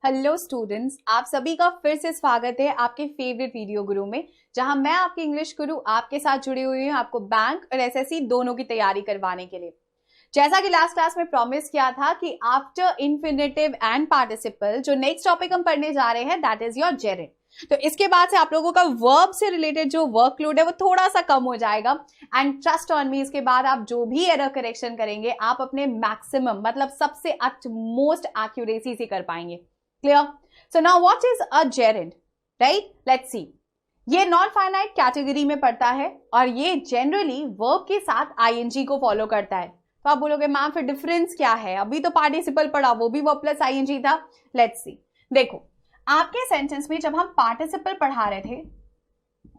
Hello students, आप सभी का फिर से स्वागत है आपके फेवरेट वीडियो गुरु में, जहां मैं आपकी इंग्लिश गुरु आपके साथ जुड़ी हुई हूं आपको बैंक और एसएससी दोनों की तैयारी करवाने के लिए। जैसा कि लास्ट क्लास में प्रॉमिस किया था कि आफ्टर इन्फिनेटिव एंड पार्टिसिपल जो नेक्स्ट टॉपिक हम पढ़ने जा रहे हैं दैट इज योर जेरेंड। तो इसके बाद से आप लोगों का वर्ब से रिलेटेड जो वर्कलोड है वो थोड़ा सा कम हो जाएगा एंड ट्रस्ट ऑन मी, इसके बाद आप जो भी एरर करेक्शन करेंगे आप अपने मैक्सिमम मतलब सबसे अटमोस्ट एक्यूरेसी से कर पाएंगे। Clear? So now what is a gerund? Right? Let's see. ये नॉन फाइनाइट कैटेगरी में पड़ता है और ये जनरली वर्ब के साथ आईएनजी को फॉलो करता है। तो आप बोलोगे मैम फिर डिफरेंस क्या है? अभी तो पार्टिसिपल पढ़ा, वो भी वर्ब प्लस आईएनजी था। Let's see. देखो, आपके सेंटेंस में जब हम पार्टिसिपल पढ़ा रहे थे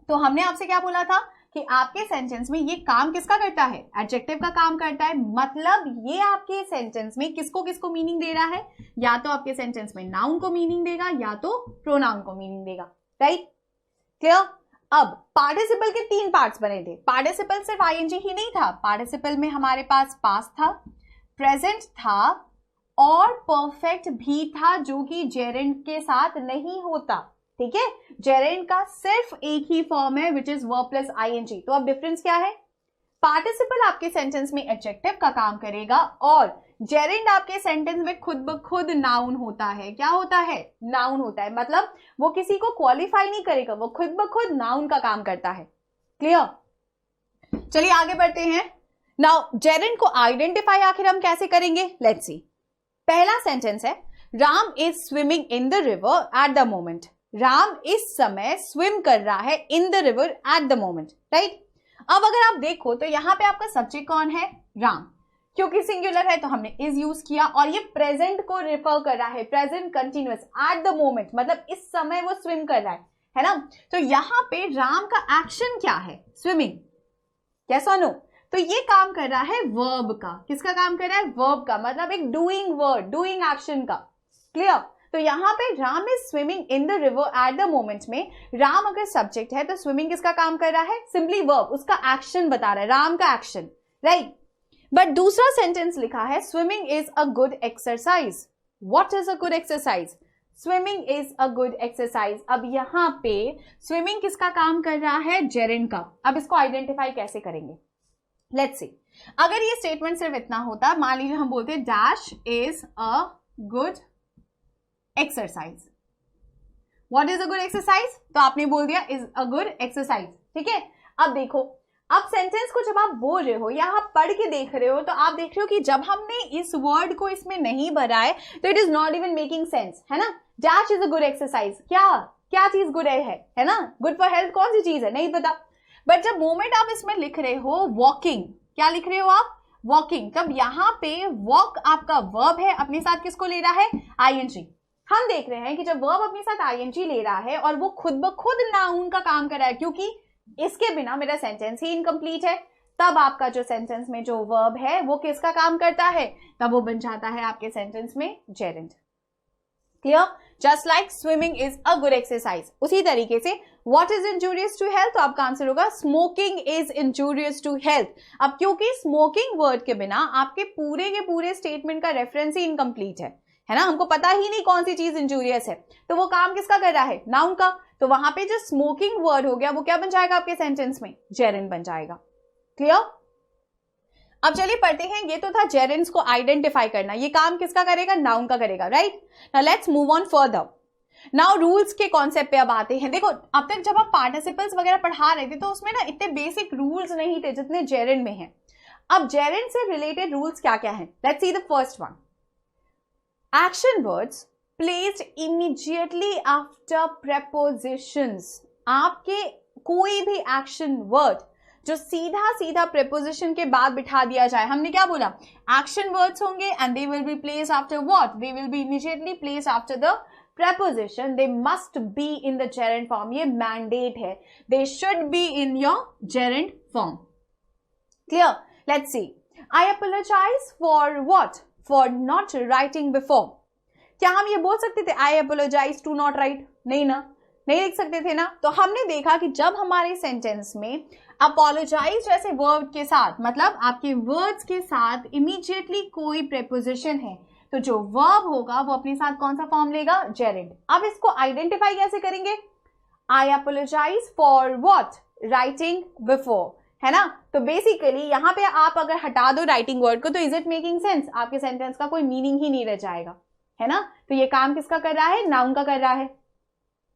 तो हमने आपसे क्या बोला था कि आपके सेंटेंस में ये काम किसका करता है? एडजेक्टिव का काम करता है। मतलब ये आपके सेंटेंस में किसको किसको मीनिंग दे रहा है? या तो आपके सेंटेंस में नाउन को मीनिंग देगा या तो प्रोनाउन को मीनिंग देगा। राइट? क्लियर? अब पार्टिसिपल के तीन पार्ट्स बने थे। पार्टिसिपल सिर्फ आईएनजी ही नहीं था, पार्टिसिपल में हमारे पास पास्ट था, प्रेजेंट था और परफेक्ट भी था, जो कि जेरेंड के साथ नहीं होता। ठीक है, जेरेंड का सिर्फ एक ही फॉर्म है which is verb plus ING. तो अब डिफरेंस क्या है? पार्टिसिपल आपके सेंटेंस में एडजेक्टिव का काम करेगा और जेरेंड आपके सेंटेंस में खुद ब खुद नाउन होता है। क्या होता है? नाउन होता है। मतलब वो किसी को क्वालिफाई नहीं करेगा, वो खुद ब खुद नाउन का काम करता है। क्लियर? चलिए आगे बढ़ते हैं। नाउ जेरेंड को आइडेंटिफाई आखिर हम कैसे करेंगे? Let's see. पहला सेंटेंस है Ram is swimming in the river at the moment. Ram इस समय स्विम कर रहा है in the river at the moment. Right? अब अगर आप देखो तो यहां पे आपका सब्जेक्ट कौन है? राम। क्योंकि सिंगुलर है तो हमने इज यूज किया और ये प्रेजेंट को रेफर कर रहा है, present continuous, at the moment मतलब इस समय वो स्विम कर रहा है ना? तो यहां पे राम का एक्शन क्या है? स्विमिंग। यस और नो? तो ये काम कर रहा है वर्ब का। किसका काम कर रहा है? वर्ब का। मतलब एक डूइंग वर्ड, डूइंग एक्शन का। क्लियर? तो यहां पे Ram is swimming in the river at the moment में राम अगर सब्जेक्ट है तो स्विमिंग किसका काम कर रहा है? सिंपली वर्ब, उसका एक्शन बता रहा है, राम का एक्शन। राइट? बट दूसरा सेंटेंस लिखा है swimming is a good exercise. What is a good exercise? Swimming is a good exercise. अब यहां पे स्विमिंग किसका काम कर रहा है? जेरेंड का। अब इसको आइडेंटिफाई कैसे करेंगे? Let's see. अगर ये स्टेटमेंट सिर्फ इतना होता, मान लीजिए हम बोलते dash is a good exercise. What is a good exercise? तो आपने बोल दिया इज अ गुड एक्सरसाइज। ठीक है? अब देखो, अब सेंटेंस को जब आप बोल रहे हो या आप पढ़ के देख रहे हो तो आप देख रहे हो कि जब हमने इस वर्ड को इसमें नहीं भरा है तो it is not even making sense, है ना? Dash is a good exercise. क्या चीज गुड है ना? गुड फॉर हेल्थ कौन सी चीज है? नहीं पता। बट जब मोमेंट आप इसमें लिख रहे हो वॉकिंग, क्या लिख रहे हो आप? वॉकिंग। तब यहां पे वॉक आपका वर्ब है, अपने साथ किसको ले रहा है? आईएनजी। हम देख रहे हैं कि जब वर्ब अपने साथ आईएनजी ले रहा है और वो खुद ब खुद नाउन का काम कर रहा है, क्योंकि इसके बिना मेरा सेंटेंस ही इनकम्प्लीट है, तब आपका जो सेंटेंस में जो वर्ब है वो किसका काम करता है? तब वो बन जाता है आपके सेंटेंस में gerund. Clear? Just like swimming is a good exercise. उसी तरीके से what is injurious to health? तो आपका आंसर होगा smoking is injurious to health. अब क्योंकि स्मोकिंग वर्ड के बिना आपके पूरे स्टेटमेंट का रेफरेंस ही इनकम्प्लीट है ना? हमको पता ही नहीं कौन सी चीज इंजूरियस है, तो वो काम किसका कर रहा है? नाउन का। तो वहां पे जो स्मोकिंग वर्ड हो गया वो क्या बन जाएगा आपके सेंटेंस में? जेरेंड बन जाएगा। क्लियर? अब चलिए पढ़ते हैं। ये तो था जेरेंड्स को आइडेंटिफाई करना, ये काम किसका करेगा? नाउन का करेगा। Right? Now let's move on further. Now rules के कॉन्सेप्ट पे अब आते हैं। देखो, अब तक जब आप पार्टिसिपल्स वगैरह पढ़ा रहे थे तो उसमें ना इतने बेसिक रूल्स नहीं थे जितने जेरेंड में हैं। अब जेरेंड से रिलेटेड रूल्स क्या क्या है? Let's see the first one. Action words placed immediately after prepositions। आपके कोई भी एक्शन वर्ड जो सीधा सीधा preposition के बाद बिठा दिया जाए, हमने क्या बोला? एक्शन वर्ड्स होंगे and they will be placed after what? They will be immediately placed after the preposition. They must be in the gerund form। ये mandate है, they should be in your gerund form। Clear? Let's see। I apologize for what? For not writing before। क्या हम ये बोल सकते थे I apologize to not write? नहीं ना, नहीं लिख सकते थे ना? तो हमने देखा कि जब हमारे सेंटेंस में apologize जैसे वर्ड के साथ, मतलब आपके वर्ड्स के साथ इमीडिएटली कोई प्रेपोजिशन है तो जो वर्ब होगा वो अपने साथ कौन सा फॉर्म लेगा, जेरेंड। अब इसको आइडेंटिफाई कैसे करेंगे, I apologize for what, writing before, है ना। तो बेसिकली यहाँ पे आप अगर हटा दो राइटिंग वर्ड को तो इज इट मेकिंग सेंस, आपके सेंटेंस का कोई मीनिंग ही नहीं रह जाएगा, है ना। तो ये काम किसका कर रहा है, नाउन का कर रहा है।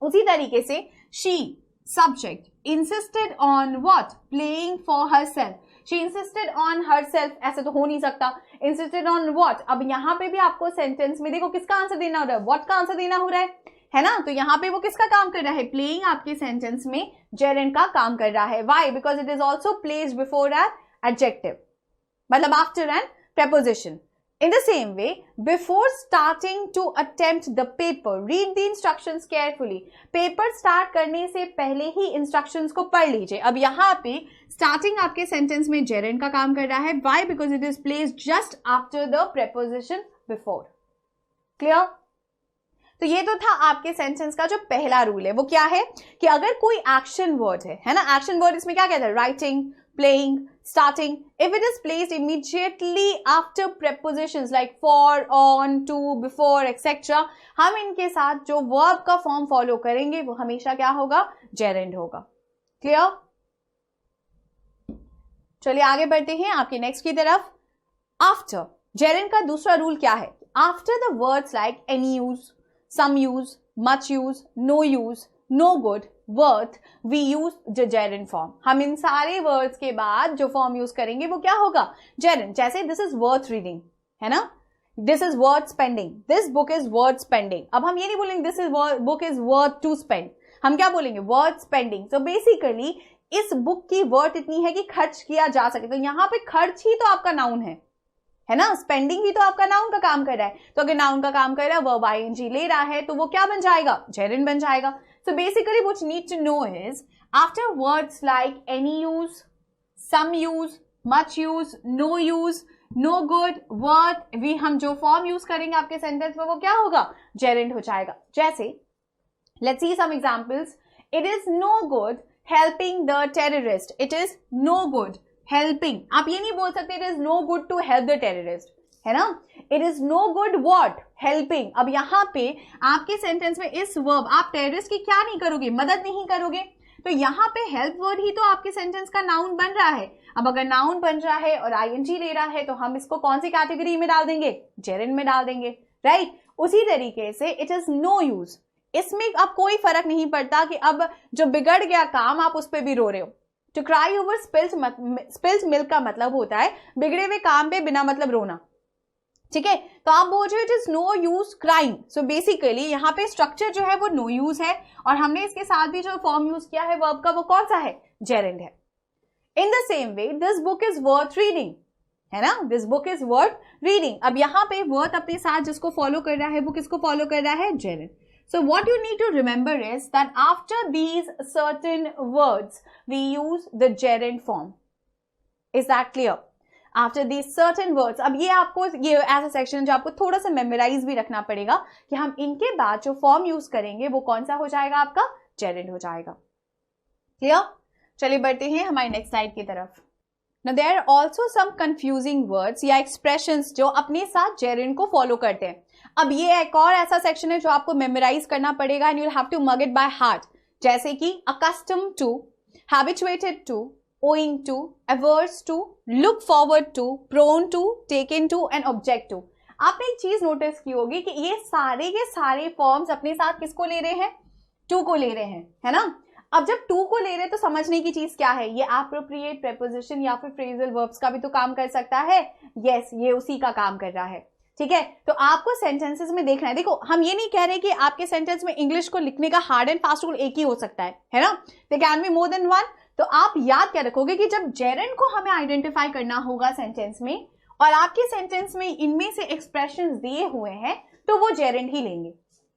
उसी तरीके से she subject insisted on what, playing for herself, she insisted on herself, ऐसे तो हो नहीं सकता, इंसिस्टेड ऑन व्हाट। अब यहाँ पे भी आपको सेंटेंस में देखो किसका आंसर देना हो रहा है, व्हाट का आंसर देना हो रहा है ना। तो यहाँ पे वो किसका काम कर रहा है, प्लेइंग आपके सेंटेंस में जेरेंड का काम कर रहा है। Why, because it is also placed before an adjective, मतलब after an preposition. In the same way, before starting to attempt the paper, read the instructions carefully. Paper start करने से पहले ही इंस्ट्रक्शंस को पढ़ लीजिए। अब यहाँ पे स्टार्टिंग आपके सेंटेंस में जेरेंड का काम कर रहा है। Why? Because it is placed just after the preposition before. Clear? तो ये तो था आपके सेंटेंस का जो पहला रूल है, वो क्या है कि अगर कोई एक्शन वर्ड है ना, एक्शन वर्ड इसमें क्या कहता है, writing, playing, starting, if it is placed immediately after prepositions like for, on, to, before, etc., हम इनके साथ जो verb का फॉर्म फॉलो करेंगे वो हमेशा क्या होगा, gerund होगा। क्लियर? चलिए आगे बढ़ते हैं आपके नेक्स्ट की तरफ। आफ्टर, gerund का दूसरा रूल क्या है, after the words like any use, some use, much use, no use, no good, worth, we use the gerund form। हम इन सारे वर्ड्स के बाद जो फॉर्म यूज करेंगे वो क्या होगा, gerund। जैसे दिस इज वर्थ रीडिंग, है ना, this is worth spending, this book is worth spending. अब हम ये नहीं बोलेंगे this is book is worth to spend, हम क्या बोलेंगे, वर्थ स्पेंडिंग। तो बेसिकली इस बुक की वर्थ इतनी है कि खर्च किया जा सके। तो यहाँ पे खर्च ही तो आपका नाउन है ना, स्पेंडिंग ही तो आपका नाउन का काम कर रहा है। तो अगर नाउन का काम कर रहा है, वर्ब आईएनजी ले रहा है, तो वो क्या बन जाएगा, gerund बन जाएगा। So basically what you need to know is after words like any use, some use, much use, no use, no good, worth, we हम जो फॉर्म यूज करेंगे आपके सेंटेंस में वो क्या होगा, gerund हो जाएगा। जैसे let's see some examples. It is no good helping the terrorist. It is no good helping. आप ये नहीं बोल सकते it is no good to help the terrorist, है ना। It is no good what, helping. अब यहाँ पे आपके सेंटेंस में इस वर्ब, आप टेररिस्ट की क्या नहीं करोगे, मदद नहीं करोगे। तो यहाँ पे हेल्प वर्ड ही तो आपके सेंटेंस का नाउन बन रहा है। अब अगर नाउन बन रहा है और आईएनजी ले रहा है तो हम इसको कौन सी कैटेगरी में डाल देंगे, gerund में डाल देंगे, राइट। उसी तरीके से इट इज नो यूज, इसमें अब कोई फर्क नहीं पड़ता कि अब जो बिगड़ गया काम आप उस पर भी रो रहे हो। To cry over spilled milk का मतलब होता है बिगड़े हुए काम पे बिना मतलब रोना, ठीक है। तो आप बोल रहे हो it is no use crime. So basically यहाँ पे स्ट्रक्चर जो है वो नो यूज है और हमने इसके साथ भी जो फॉर्म यूज किया है वर्ब का वो कौन सा है, gerund है। In the same way this book is worth reading, है ना, this book is worth reading. अब यहाँ पे वर्थ अपने साथ जिसको फॉलो कर रहा है वो किसको फॉलो कर रहा है, gerund। So what you need to remember is that after these certain words we use the gerund form. Is that clear? After these certain words, अब ये आपको ये ऐसा सेक्शन जो आपको थोड़ा सा मेमोराइज भी रखना पड़ेगा कि हम इनके बाद जो फॉर्म यूज करेंगे वो कौन सा हो जाएगा, आपका gerund हो जाएगा। क्लियर? चलिए बढ़ते हैं हमारी नेक्स्ट स्लाइड की तरफ। Now there are also some confusing words या expressions जो अपने साथ gerund को फॉलो करते हैं। अब ये एक और ऐसा सेक्शन है जो आपको मेमोराइज करना पड़ेगा and you will have to mug it by heart, जैसे कि accustomed to, habituated to, owing to, averse to, look forward to, prone to, taken to and object to। आपने एक चीज नोटिस की होगी कि ये सारे के सारे फॉर्म्स अपने साथ किसको ले रहे हैं, टू को ले रहे हैं, है ना। अब जब टू को ले रहे हैं तो समझने की चीज क्या है, ये एप्रोप्रिएट प्रेपोजिशन या फिर फ्रेजल वर्ब्स का भी तो काम कर सकता है। यस, ये उसी का काम कर रहा है, ठीक है। तो आपको सेंटेंसेस में देखना है। देखो हम ये नहीं कह रहे कि आपके सेंटेंस में इंग्लिश को लिखने का हार्ड एंड फास्ट रूल एक ही हो सकता है ना, they can be more than one. तो आप याद क्या रखोगे कि जब gerund को हमें आइडेंटिफाई करना होगा सेंटेंस में और आपके सेंटेंस में इनमें से एक्सप्रेशंस दिए हुए हैं तो वो gerund ही लेंगे।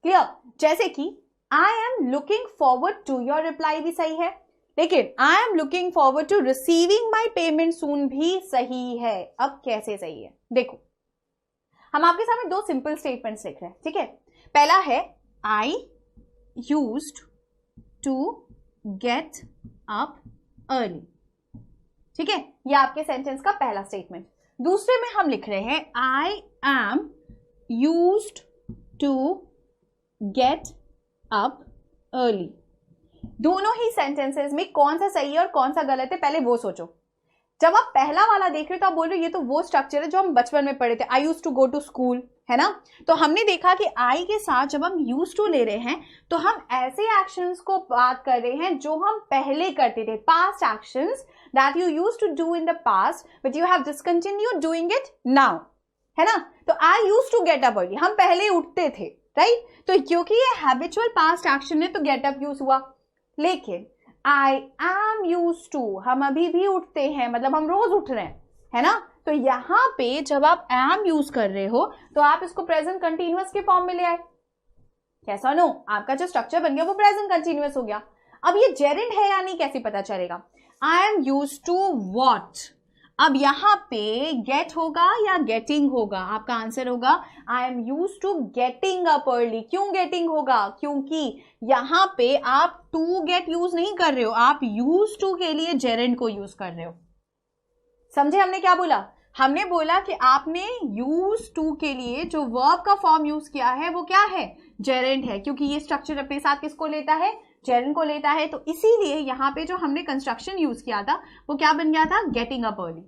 क्लियर? जैसे कि I am looking forward to, your reply भी सही है, लेकिन I am looking forward to receiving my payment soon भी सही है। अब कैसे सही है, देखो हम आपके सामने दो सिंपल स्टेटमेंट्स लिख रहे हैं, ठीक है। पहला है I used to get up early, ठीक है, ये आपके सेंटेंस का पहला स्टेटमेंट। दूसरे में हम लिख रहे हैं I am used to get up early. दोनों ही सेंटेंसेस में कौन सा सही है और कौन सा गलत है पहले वो सोचो। जब आप पहला वाला देख रहे हो तो आप बोल रहे हो ये तो वो स्ट्रक्चर है जो हम बचपन में पढ़े थे, I use to go to school, है ना। तो हमने देखा कि आई के साथ जब हम यूज टू ले रहे हैं तो हम ऐसे एक्शंस को बात कर रहे हैं जो हम पहले करते थे, past actions that you use to do in the past but you have discontinued doing it now, है ना। तो I use to get up early, हम पहले उठते थे, राइट। तो क्योंकि ये हैबिचुअल पास्ट एक्शन है तो गेट अप यूज हुआ। लेकिन I am used to, हम अभी भी उठते हैं, मतलब हम रोज उठ रहे हैं, है ना। तो यहाँ पे जब आप am यूज कर रहे हो तो आप इसको प्रेजेंट कंटिन्यूअस के फॉर्म में ले आए, कैसा नो, आपका जो स्ट्रक्चर बन गया वो प्रेजेंट कंटिन्यूअस हो गया। अब ये जेरेंड है या नहीं कैसे पता चलेगा? I am used to what? अब यहाँ पे गेट होगा या गेटिंग होगा? आपका आंसर होगा I am use to getting up early. क्यों गेटिंग होगा? क्योंकि यहाँ पे आप टू गेट यूज नहीं कर रहे हो, आप यूज टू के लिए जेरेंड को यूज कर रहे हो। समझे हमने क्या बोला? हमने बोला कि आपने यूज टू के लिए जो वर्ब का फॉर्म यूज किया है वो क्या है? जेरेंड है, क्योंकि ये स्ट्रक्चर अपने साथ किसको लेता है? जेरेंड को लेता है। तो इसीलिए यहाँ पे जो हमने कंस्ट्रक्शन यूज किया था वो क्या बन गया था? Getting up early.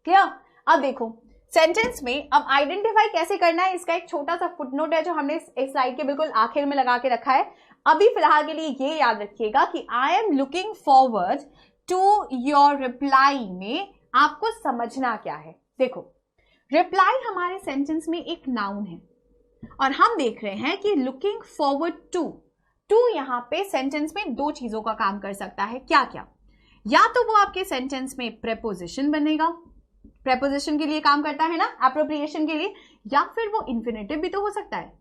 क्लियर? अब देखो सेंटेंस में अब आइडेंटिफाई कैसे करना है इसका एक छोटा सा फुटनोट है जो हमने इस स्लाइड के बिल्कुल आखिर में लगा के रखा है। अभी फिलहाल के लिए ये याद रखिएगा कि I am looking forward to your reply में आपको समझना क्या है। देखो रिप्लाई हमारे सेंटेंस में एक नाउन है और हम देख रहे हैं कि लुकिंग फॉरवर्ड टू यहाँ पे सेंटेंस में दो चीजों का काम कर सकता है। क्या क्या? या तो वो आपके सेंटेंस में प्रेपोजिशन बनेगा, प्रेपोजिशन के लिए काम करता है ना, एप्रोप्रिएशन के लिए, या फिर वो इन्फिनेटिव भी तो हो सकता है।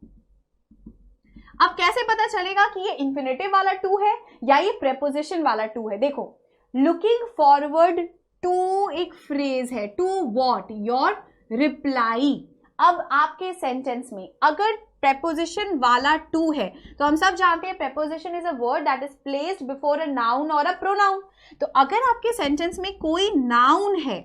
अब कैसे पता चलेगा कि ये इन्फिनेटिव वाला टू है या ये प्रेपोजिशन वाला टू है? देखो लुकिंग फॉरवर्ड टू एक फ्रेज है, टू व्हाट? Your reply. अब आपके सेंटेंस में अगर प्रेपोजिशन वाला टू है तो हम सब जानते हैं preposition is a word that is placed before a noun और अ प्रोनाउन। तो अगर आपके सेंटेंस में कोई नाउन है,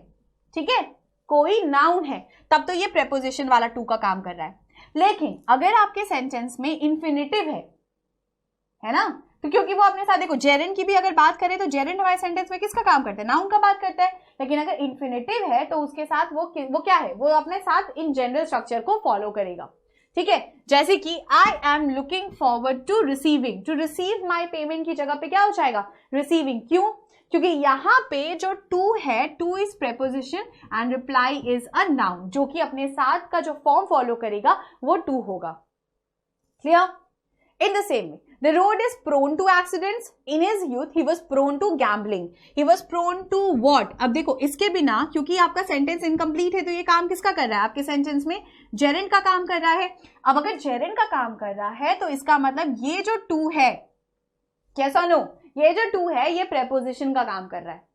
ठीक है, कोई नाउन है, तब तो ये प्रेपोजिशन वाला टू का काम कर रहा है। लेकिन अगर आपके सेंटेंस में इन्फिनेटिव है ना, तो क्योंकि वो अपने साथ देखो जेरेंड की भी अगर बात करें तो जेरेंड हमारे सेंटेंस में किसका काम करता है? नाउन का बात करता है। लेकिन अगर इन्फिनेटिव है तो उसके साथ वो क्या है? वो अपने साथ इन जनरल स्ट्रक्चर को फॉलो करेगा, ठीक है। जैसे कि I am looking forward to receiving, to receive my payment की जगह पे क्या हो जाएगा? रिसीविंग। क्यों? क्योंकि यहाँ पे जो टू है, two is preposition and reply is a noun, जो कि अपने साथ का जो फॉर्म फॉलो करेगा वो टू होगा। Clear? In the same way the road is prone to accidents. In his youth he was prone to gambling. He was prone to what? अब देखो इसके बिना, क्योंकि आपका सेंटेंस इनकम्प्लीट है तो ये काम किसका कर रहा है? आपके सेंटेंस में जेरेंड का काम कर रहा है। अब अगर जेरेंड का काम कर रहा है तो इसका मतलब ये जो टू है, कैसा नो, ये जो टू है ये प्रेपोजिशन का काम कर रहा है,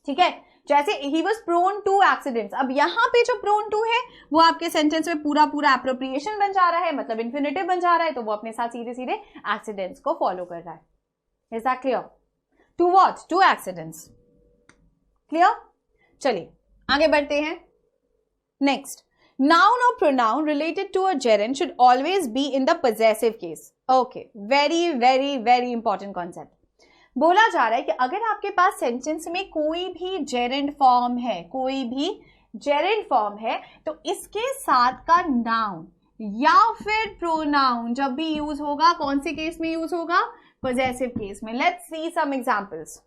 ठीक है। जैसे he was prone to accidents, अब यहाँ पे जो prone to है वो आपके सेंटेंस में पूरा पूरा एप्रोप्रिएशन बन जा रहा है, मतलब इन्फिनेटिव बन जा रहा है, तो वो अपने साथ सीधे सीधे एक्सीडेंट्स को फॉलो कर रहा है। Is that clear? To what? To accidents. Clear? चलिए आगे बढ़ते हैं। Next, noun or pronoun related to a gerund should always be in the possessive case. Okay, very very very important concept. बोला जा रहा है कि अगर आपके पास सेंटेंस में कोई भी जेरेंड फॉर्म है, कोई भी जेरेंड फॉर्म है, तो इसके साथ का नाउन या फिर प्रोनाउन जब भी यूज होगा, कौन से केस में यूज होगा? पॉजेसिव केस में। Let's see some examples.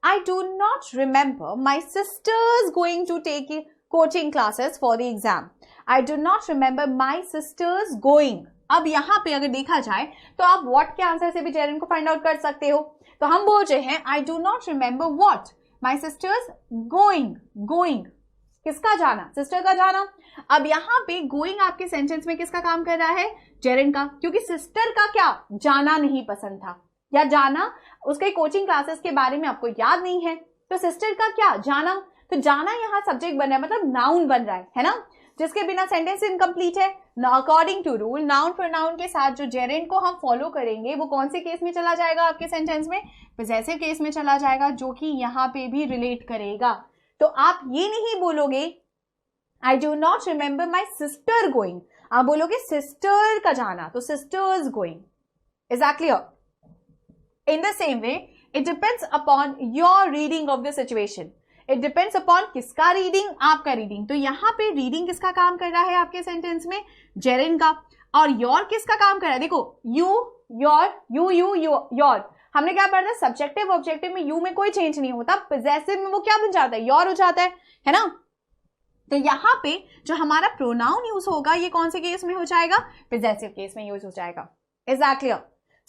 I do not remember my sisters going to take coaching classes for the exam. I do not remember my sisters going. अब यहाँ पे अगर देखा जाए तो आप what के आंसर से भी जेरेंड को फाइंड आउट कर सकते हो। तो हम बोल रहे हैं I do not remember what? My sisters going. Going किसका जाना? सिस्टर का जाना। अब यहाँ पे गोइंग आपके सेंटेंस में किसका काम कर रहा है? जेरेंड का, क्योंकि सिस्टर का क्या? जाना नहीं पसंद था, या जाना उसके कोचिंग क्लासेस के बारे में आपको याद नहीं है, तो सिस्टर का क्या? जाना। तो जाना यहाँ सब्जेक्ट बन रहा है, मतलब नाउन बन रहा है ना, जिसके बिना सेंटेंस इनकम्प्लीट है। According to rule noun pronoun के साथ जो जेरेंड को हम फॉलो करेंगे वो कौन से केस में चला जाएगा आपके सेंटेंस में? पॉसेसिव केस में चला जाएगा, जो कि यहाँ पे भी रिलेट करेगा। तो आप ये नहीं बोलोगे I do not remember my sister going, आप बोलोगे सिस्टर का जाना, तो sisters going. Is that clear? In the same way it depends upon your reading of the situation. It depends upon किसका रीडिंग, आपका रीडिंग. तो यहाँ पे रीडिंग किसका काम कर रहा है आपके सेंटेंस में? जेरेंड का. और योर किसका काम कर रहा है? देखो, यू, योर, यू, योर. हमने क्या पढ़ा था? सब्जेक्टिव ऑब्जेक्टिव में यू में कोई चेंज नहीं होता, पॉसेसिव में वो क्या बन जाता है? योर हो जाता है ना. तो यहाँ पे जो हमारा प्रोनाउन यूज होगा ये कौन से केस में हो जाएगा? पॉसेसिव केस में यूज हो जाएगा. Is that clear?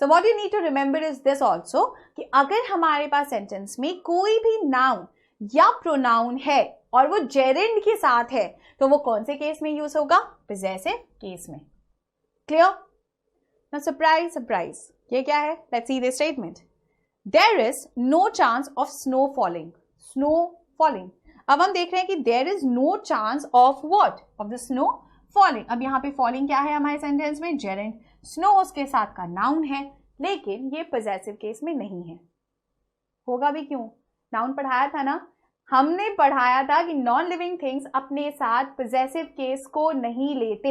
So what you need to remember is this also कि अगर हमारे पास सेंटेंस में कोई भी नाउन या प्रोनाउन है और वो जेरेंड के साथ है तो वो कौन से केस में यूज होगा? पॉसेसिव केस में. क्लियर? नाउ सरप्राइज सरप्राइज, ये क्या है? Let's see the statement. There is no chance of snow falling. Snow falling. अब हम देख रहे हैं कि there is no chance of what? Of the snow falling. अब यहाँ पे फॉलिंग क्या है हमारे सेंटेंस में? जेरेंड. स्नो उसके साथ का नाउन है, लेकिन ये पॉसेसिव केस में नहीं है. होगा भी क्यों? नाउन पढ़ाया था ना, हमने पढ़ाया था कि नॉन लिविंग थिंग्स अपने साथ पॉसेसिव केस को नहीं लेते,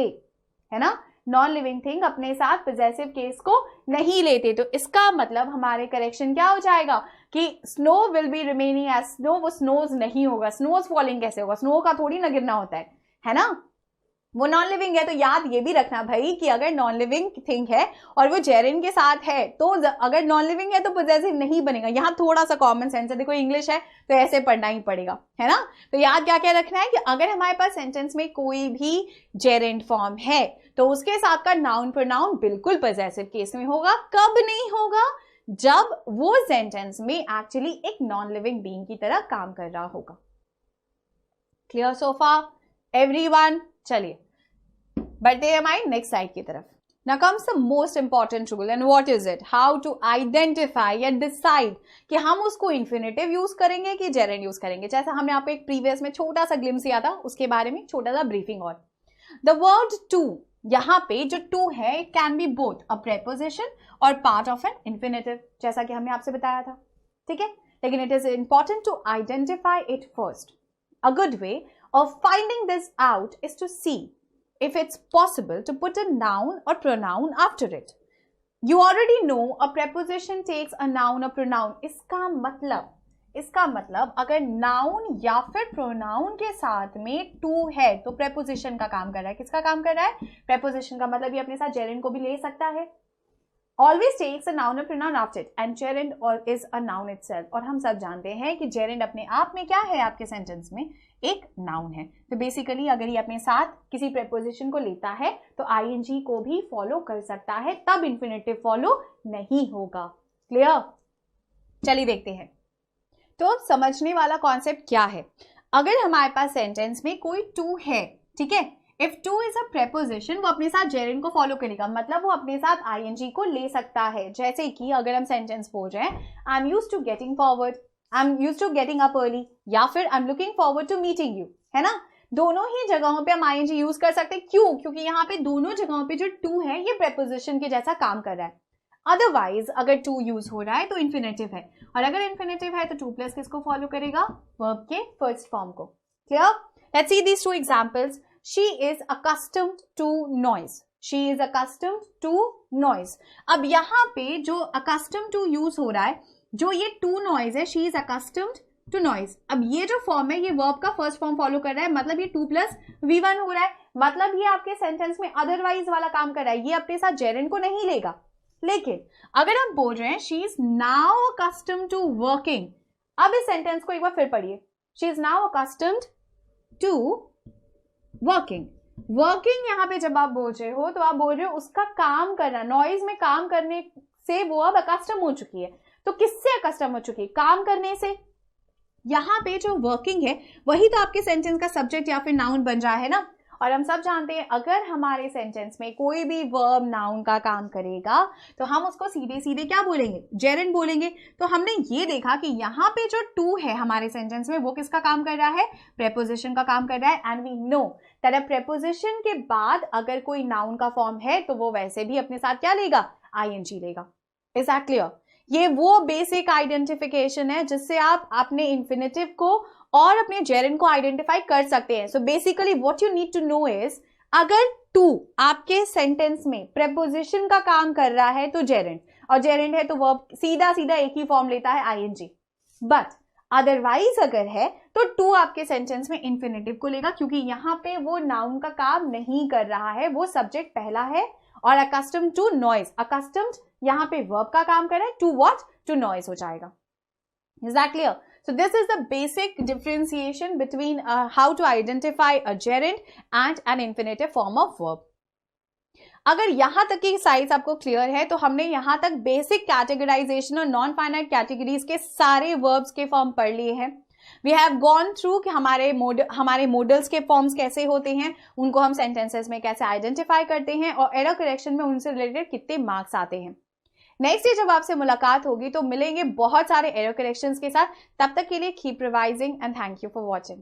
है ना. नॉन लिविंग थिंग अपने साथ पॉसेसिव केस को नहीं लेते. तो इसका मतलब हमारे करेक्शन क्या हो जाएगा कि snow will be remaining as snow. वो स्नोज नहीं होगा. स्नोज फॉलिंग कैसे होगा? स्नो का थोड़ी ना गिरना होता है ना. वो नॉन लिविंग है. तो याद ये भी रखना भाई कि अगर नॉन लिविंग थिंग है और वो जेरेंड के साथ है तो अगर नॉन लिविंग है तो पॉसेसिव नहीं बनेगा. यहाँ थोड़ा सा कॉमन सेंस है. देखो इंग्लिश है तो ऐसे पढ़ना ही पड़ेगा, है ना. तो याद क्या क्या रखना है कि अगर हमारे पास सेंटेंस में कोई भी जेरेंड फॉर्म है तो उसके साथ का नाउन प्रोनाउन बिल्कुल पॉसेसिव केस में होगा. कब नहीं होगा? जब वो सेंटेंस में एक्चुअली एक नॉन लिविंग बीइंग की तरह काम कर रहा होगा. क्लियर सो फार एवरीवन? चलिए बढ़ते हैं हमारी नेक्स्ट स्लाइड की तरफ. Now comes the most important rule, and what is it? How to identify and decide कि हम उसको infinitive यूज करेंगे कि gerund यूज करेंगे. जैसा हमने आपको एक प्रीवियस में छोटा सा ग्लिम्स दिया था, उसके बारे में छोटा सा ब्रीफिंग. और the word to, यहाँ पे जो to है it can be both a preposition और part of an infinitive, जैसा कि हमने आपसे बताया था. ठीक है, लेकिन it is important to identify it first. A good way of finding this out is to see if it's possible to put a noun or pronoun after it. You already know a preposition takes a noun or pronoun. इसका मतलब अगर noun या फिर pronoun के साथ में to है तो preposition का काम कर रहा है. किसका काम कर रहा है? preposition का. मतलब ये अपने साथ gerund को भी ले सकता है. Always takes a noun or pronoun after it, and gerund is a noun itself. और हम सब जानते हैं कि gerund अपने आप में क्या है? आपके सेंटेंस में एक नाउन है. तो बेसिकली अगर ये अपने साथ किसी प्रेपोजिशन को लेता है तो ing को भी फॉलो कर सकता है, तब इंफिनिटिव फॉलो नहीं होगा. क्लियर? चलिए देखते हैं. तो समझने वाला कॉन्सेप्ट क्या है? अगर हमारे पास सेंटेंस में कोई टू है, ठीक है, if two is a preposition, वो अपने साथ जेरेंड को फॉलो करेगा. मतलब वो अपने साथ ing को ले सकता है. जैसे कि अगर हम सेंटेंस बोल रहे हैं I am used to getting forward, I am used to getting up early, या फिर I am looking forward to meeting you, है ना. दोनों ही जगहों पे हम ing यूज कर सकते हैं. क्यों? क्योंकि यहाँ पे दोनों जगहों पे जो टू है ये प्रेपोजिशन के जैसा काम कर रहा है. अदरवाइज अगर टू यूज हो रहा है तो इन्फिनेटिव है, और अगर इन्फिनेटिव है तो टू प्लस किसको फॉलो करेगा? वर्ब के फर्स्ट फॉर्म को. Clear? Let's see these two examples. She is accustomed to noise. She is accustomed to noise. अब यहाँ पे जो accustomed to यूज हो रहा है, जो ये to noise है, she is accustomed to noise. अब ये जो फॉर्म है ये वर्ब का फर्स्ट फॉर्म फॉलो कर रहा है. मतलब ये 2 प्लस V1 हो रहा है. मतलब ये आपके सेंटेंस में अदरवाइज वाला काम कर रहा है. ये अपने साथ जेरेंड को नहीं लेगा. लेकिन अगर हम बोल रहे हैं she is now accustomed to working, अब इस सेंटेंस को एक बार फिर पढ़िए. She is now accustomed to working. Working यहाँ पे जब आप बोल रहे हो तो आप बोल रहे हो उसका काम करना, नॉइज में काम करने से वो अब अकस्टम हो चुकी है. तो किससे अकस्टम हो चुकी है? काम करने से. यहाँ पे जो वर्किंग है वही तो आपके सेंटेंस का सब्जेक्ट या फिर नाउन बन रहा है ना. और हम सब जानते हैं अगर हमारे सेंटेंस में कोई भी वर्ब नाउन का काम करेगा तो हम उसको सीधे सीधे क्या बोलेंगे? जेरेंड बोलेंगे. तो हमने ये देखा कि यहाँ पे जो टू है हमारे सेंटेंस में वो किसका काम कर रहा है? प्रेपोजिशन का काम कर रहा है. And we know that a preposition के बाद अगर कोई नाउन का फॉर्म है तो वो वैसे भी अपने साथ क्या लेगा? ing लेगा. Is that clear? ये वो बेसिक आइडेंटिफिकेशन है जिससे आप अपने इन्फिनेटिव को और अपने जेरेंड को आइडेंटिफाई कर सकते हैं। So basically what you need to know is, अगर टू आपके सेंटेंस में प्रेपोजिशन का काम कर रहा है तो जेरेंड, और जेरेंड है तो वर्ब सीधा सीधा एक ही फॉर्म लेता है आईएनजी। बट अदरवाइज अगर है तो टू आपके सेंटेंस में इंफिनिटिव को लेगा, क्योंकि यहां पे वो नाउन का काम नहीं कर रहा है, वो सब्जेक्ट पहला है। और अकस्टम्ड टू नॉइज, अकस्टम्ड यहां पे वर्ब का काम कर रहा है, टू व्हाट, टू नॉइज हो जाएगा। Is that clear? So this is the basic differentiation between how to identify a gerund and an infinitive form of verb. अगर यहां तक की साइज आपको क्लियर है तो हमने यहां तक बेसिक कैटेगराइजेशन और नॉन फाइनाइट कैटेगरीज के सारे वर्ब्स के फॉर्म पढ़ लिए हैं। वी हैव गॉन थ्रू कि हमारे मॉडल्स के फॉर्म्स कैसे होते हैं, उनको हम सेंटेंसेस में कैसे आइडेंटिफाई करते हैं, और एरर करेक्शन में उनसे रिलेटेड कितने मार्क्स आते हैं। नेक्स्ट डे जब आपसे मुलाकात होगी तो मिलेंगे बहुत सारे एरर करेक्शंस के साथ। तब तक के लिए keep revising and thank you for watching.